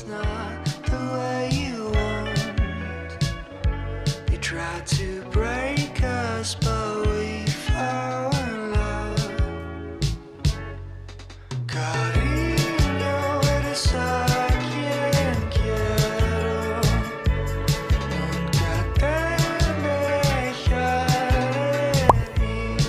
not the way you want. They tried to break us, but we fell in love. Cariño, eres a quien quiero. Nunca te dejaré ir.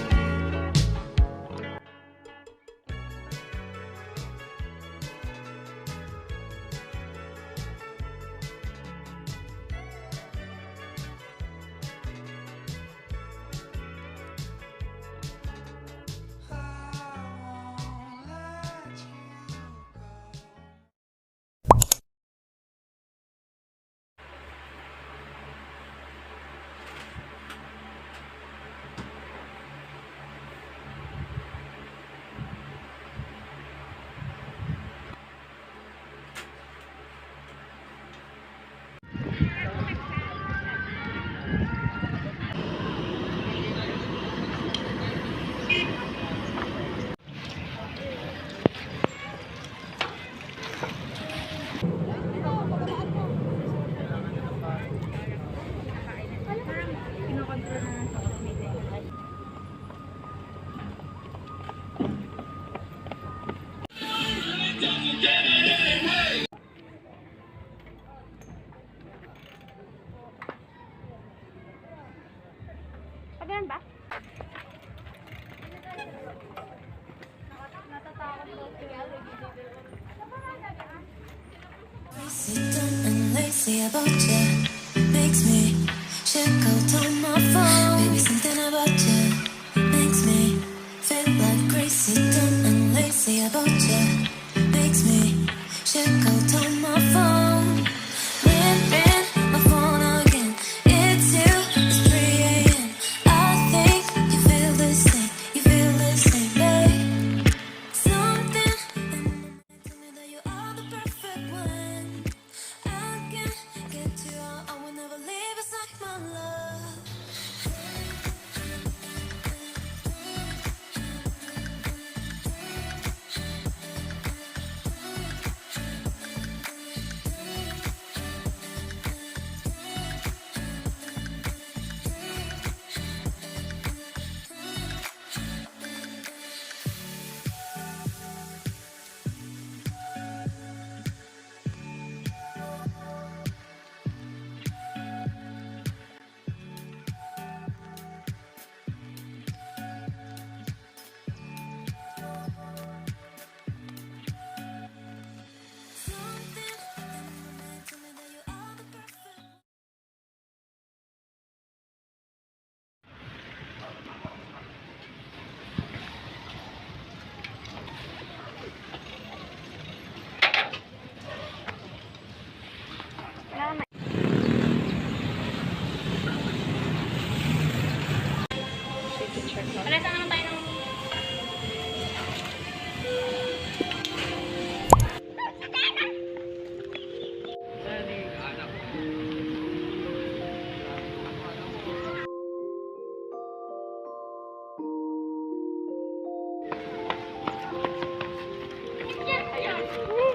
Pagyan ba? Natatakot ko Sit down and lazy about you makes me check out on my phone. Baby, something about you makes me feel like crazy. Sit down and lazy about you makes me check out on my phone. Ring my phone again. It's you. It's 3 a.m. I think you feel the same. You feel the same, babe. Something in my mind tell me that you are the perfect one. I can't get you out. I will never leave. It's like my love. Alasa naman tayo ng...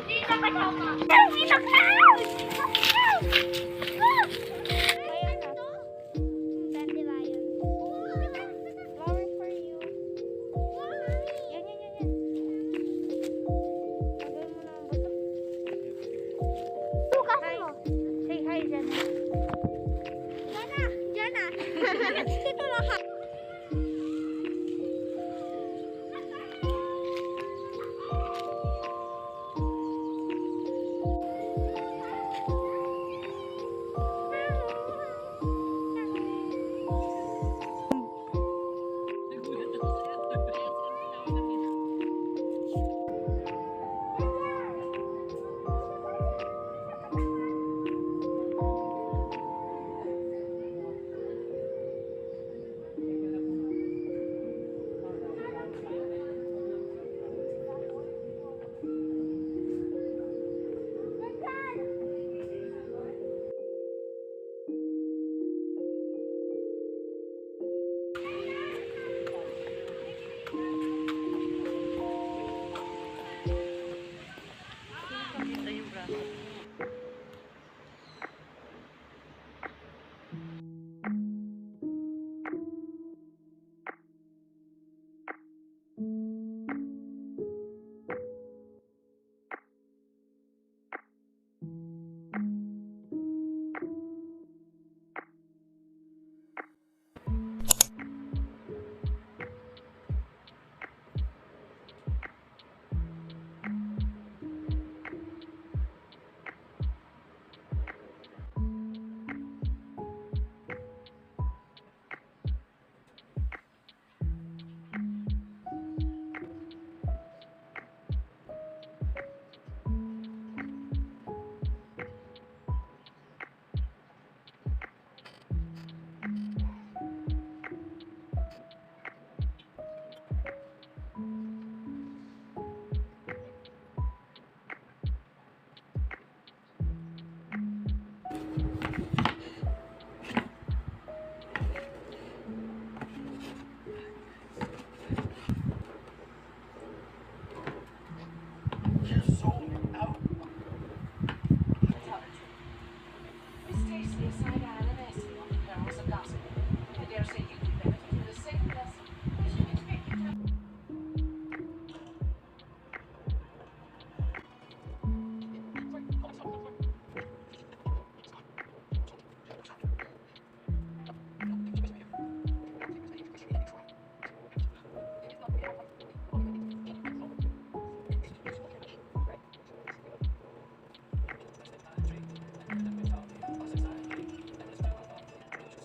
Hindi na kasama. Hindi na kasama.